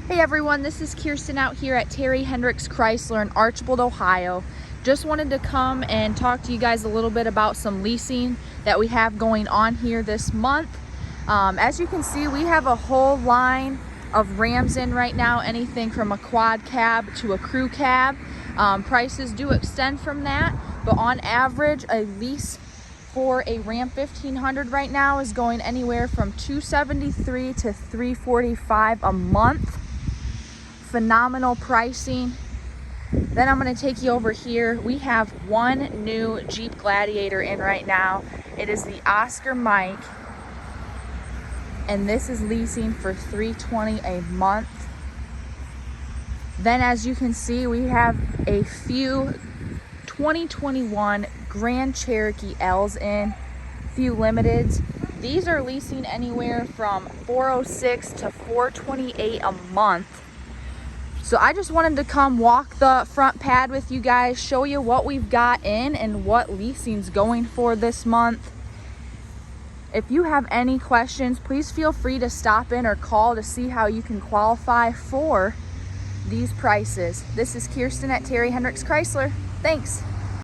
Hey everyone, this is Kirsten out here at Terry Henricks Chrysler in Archbold, Ohio. Just wanted to come and talk to you guys a little bit about some leasing that we have going on here this month. As you can see, we have a whole line of Rams in right now, anything from a quad cab to a crew cab. Prices do extend from that, but on average, a lease for a Ram 1500 right now is going anywhere from $273 to $345 a month. Phenomenal pricing. Then I'm going to take you over here. We have one new Jeep Gladiator in right now. It is the Oscar Mike, and this is leasing for $320 a month. Then as you can see, we have a few 2021 Grand Cherokee L's in, few limiteds. These are leasing anywhere from $406 to $428 a month. So I just wanted to come walk the front pad with you guys, show you what we've got in and what leasing's going for this month. If you have any questions, please feel free to stop in or call to see how you can qualify for these prices. This is Kirsten at Terry Henricks Chrysler. Thanks.